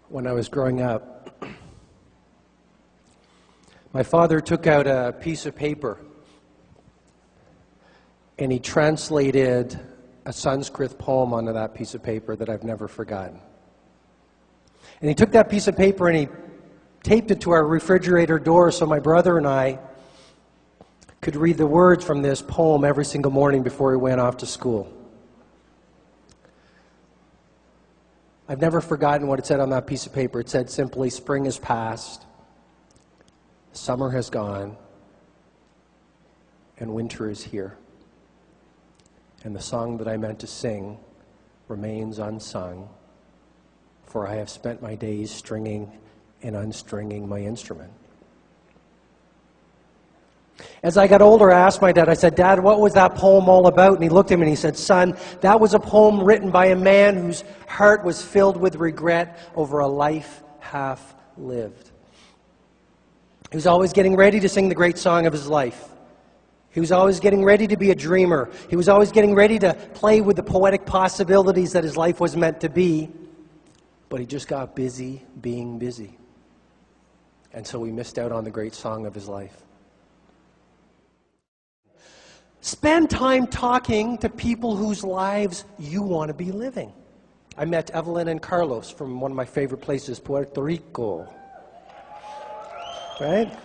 when I was growing up, my father took out a piece of paper and he translated a Sanskrit poem onto that piece of paper that I've never forgotten. And he took that piece of paper and he taped it to our refrigerator door so my brother and I could read the words from this poem every single morning before he went off to school. I've never forgotten what it said on that piece of paper. It said simply, "Spring has passed, summer has gone, and winter is here. And the song that I meant to sing remains unsung, for I have spent my days stringing and unstringing my instrument." As I got older, I asked my dad, I said, "Dad, what was that poem all about?" And he looked at me and he said, "Son, that was a poem written by a man whose heart was filled with regret over a life half lived." He was always getting ready to sing the great song of his life. He was always getting ready to be a dreamer. He was always getting ready to play with the poetic possibilities that his life was meant to be. But he just got busy being busy. And so he missed out on the great song of his life. Spend time talking to people whose lives you want to be living. I met Evelyn and Carlos from one of my favorite places, Puerto Rico. Right?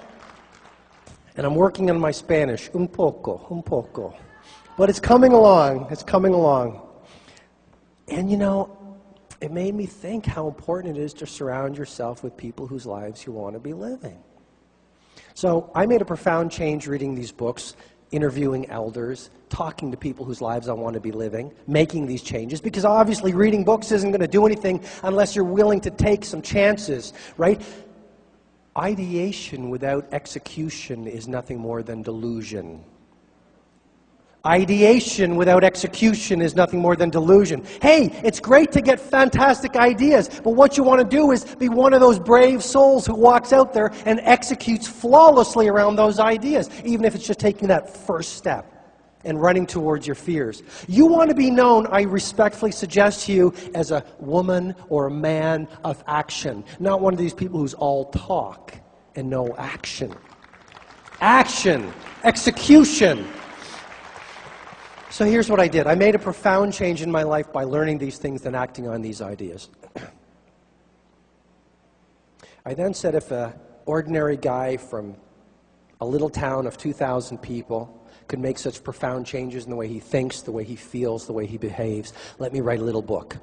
And I'm working on my Spanish, un poco. But it's coming along, And you know, it made me think how important it is to surround yourself with people whose lives you want to be living. So I made a profound change reading these books, interviewing elders, talking to people whose lives I want to be living, making these changes, because obviously reading books isn't going to do anything unless you're willing to take some chances, right? Ideation without execution is nothing more than delusion. Ideation without execution is nothing more than delusion. Hey, it's great to get fantastic ideas, but what you want to do is be one of those brave souls who walks out there and executes flawlessly around those ideas, even if it's just taking that first step and running towards your fears. You want to be known, I respectfully suggest to you, as a woman or a man of action, not one of these people who's all talk and no action. Action, execution. So here's what I did. I made a profound change in my life by learning these things and acting on these ideas. I then said, if an ordinary guy from a little town of 2,000 people could make such profound changes in the way he thinks, the way he feels, the way he behaves, let me write a little book.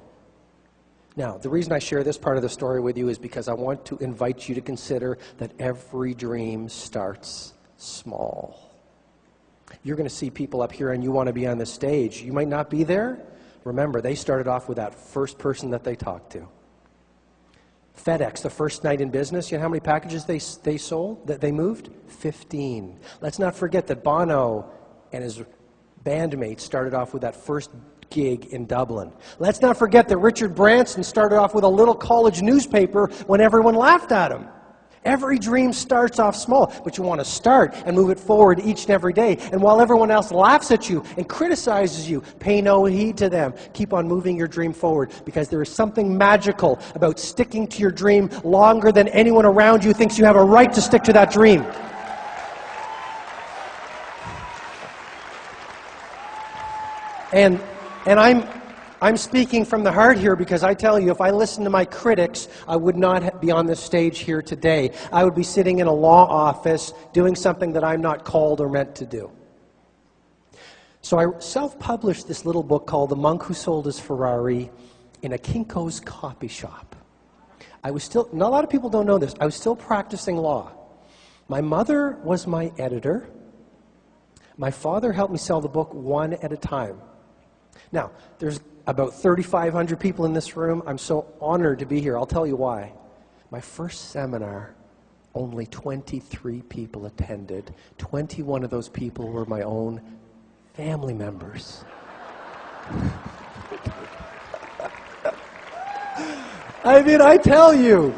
Now, the reason I share this part of the story with you is because I want to invite you to consider that every dream starts small. You're going to see people up here and you want to be on the stage. You might not be there. Remember, they started off with that first person that they talked to. FedEx, the first night in business, you know how many packages they sold, that they moved? 15. Let's not forget that Bono and his bandmates started off with that first gig in Dublin. Let's not forget that Richard Branson started off with a little college newspaper when everyone laughed at him. Every dream starts off small, but you want to start and move it forward each and every day. And while everyone else laughs at you and criticizes you, pay no heed to them. Keep on moving your dream forward, because there is something magical about sticking to your dream longer than anyone around you thinks you have a right to stick to that dream. And I'm speaking from the heart here, because I tell you, if I listened to my critics, I would not be on this stage here today. I would be sitting in a law office doing something that I'm not called or meant to do. So I self-published this little book called The Monk Who Sold His Ferrari in a Kinko's copy shop. I was still, not a lot of people don't know this, I was still practicing law. My mother was my editor. My father helped me sell the book one at a time. Now, there's about 3,500 people in this room. I'm so honored to be here. I'll tell you why. My first seminar, only 23 people attended. 21 of those people were my own family members. I mean, I tell you,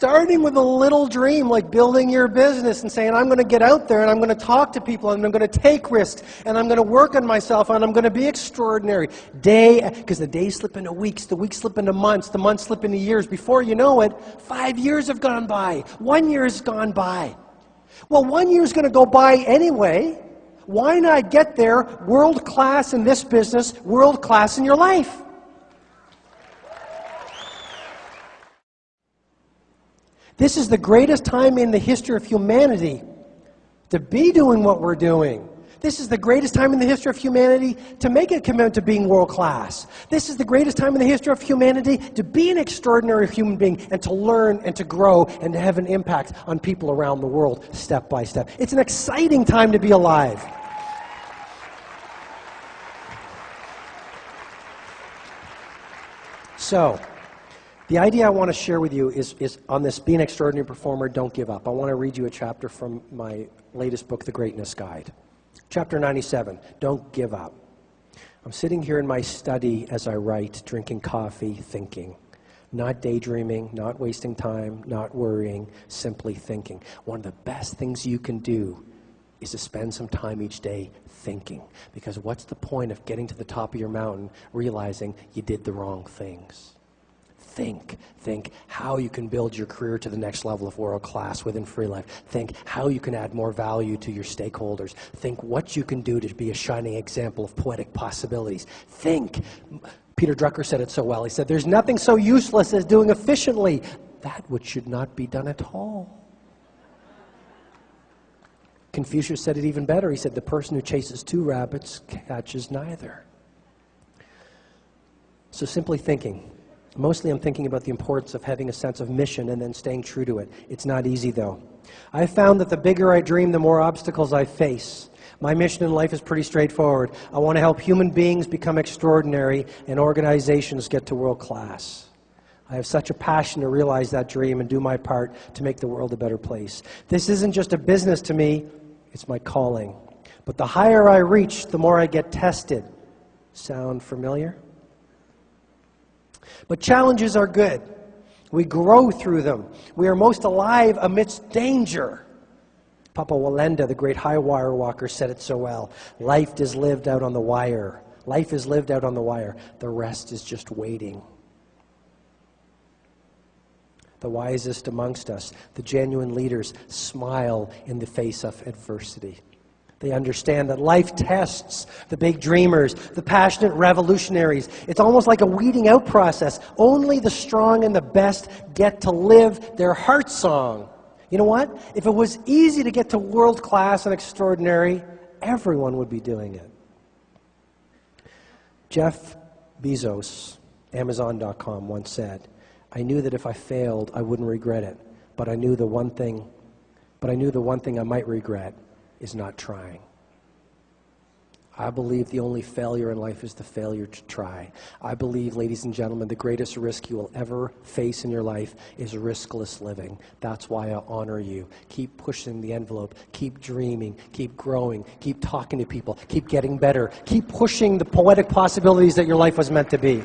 Starting with a little dream, like building your business and saying, I'm going to get out there and I'm going to talk to people and I'm going to take risks and I'm going to work on myself and I'm going to be extraordinary. Because the days slip into weeks, the weeks slip into months, the months slip into years. Before you know it, 5 years have gone by. 1 year has gone by. Well, 1 year is going to go by anyway. Why not get there world class in this business, world class in your life? This is the greatest time in the history of humanity to be doing what we're doing. This is the greatest time in the history of humanity to make a commitment to being world class. This is the greatest time in the history of humanity to be an extraordinary human being and to learn and to grow and to have an impact on people around the world step by step. It's an exciting time to be alive. So, the idea I want to share with you is on this Be an Extraordinary Performer, Don't Give Up. I want to read you a chapter from my latest book, The Greatness Guide. Chapter 97, Don't Give Up. I'm sitting here in my study as I write, drinking coffee, thinking. Not daydreaming, not wasting time, not worrying, simply thinking. One of the best things you can do is to spend some time each day thinking. Because what's the point of getting to the top of your mountain, realizing you did the wrong things? Think how you can build your career to the next level of world class within free life. Think how you can add more value to your stakeholders. Think what you can do to be a shining example of poetic possibilities. Think. Peter Drucker said it so well. He said, there's nothing so useless as doing efficiently that which should not be done at all. Confucius said it even better. He said, the person who chases two rabbits catches neither. So simply thinking. Mostly I'm thinking about the importance of having a sense of mission and then staying true to it. It's not easy, though. I found that the bigger I dream, the more obstacles I face. My mission in life is pretty straightforward. I want to help human beings become extraordinary and organizations get to world class. I have such a passion to realize that dream and do my part to make the world a better place. This isn't just a business to me, it's my calling. But the higher I reach, the more I get tested. Sound familiar? But challenges are good. We grow through them. We are most alive amidst danger. Papa Walenda, the great high wire walker, said it so well. Life is lived out on the wire. Life is lived out on the wire. The rest is just waiting. The wisest amongst us, the genuine leaders, smile in the face of adversity. They understand that life tests the big dreamers, the passionate revolutionaries. It's almost like a weeding out process. Only the strong and the best get to live their heart song. You know what? If it was easy to get to world class and extraordinary, everyone would be doing it. Jeff Bezos, Amazon.com, once said, I knew that if I failed, I wouldn't regret it. But I knew the one thing I might regret is not trying. I believe the only failure in life is the failure to try. I believe, ladies and gentlemen, the greatest risk you will ever face in your life is riskless living. That's why I honor you. Keep pushing the envelope. Keep dreaming. Keep growing. Keep talking to people. Keep getting better. Keep pushing the poetic possibilities that your life was meant to be.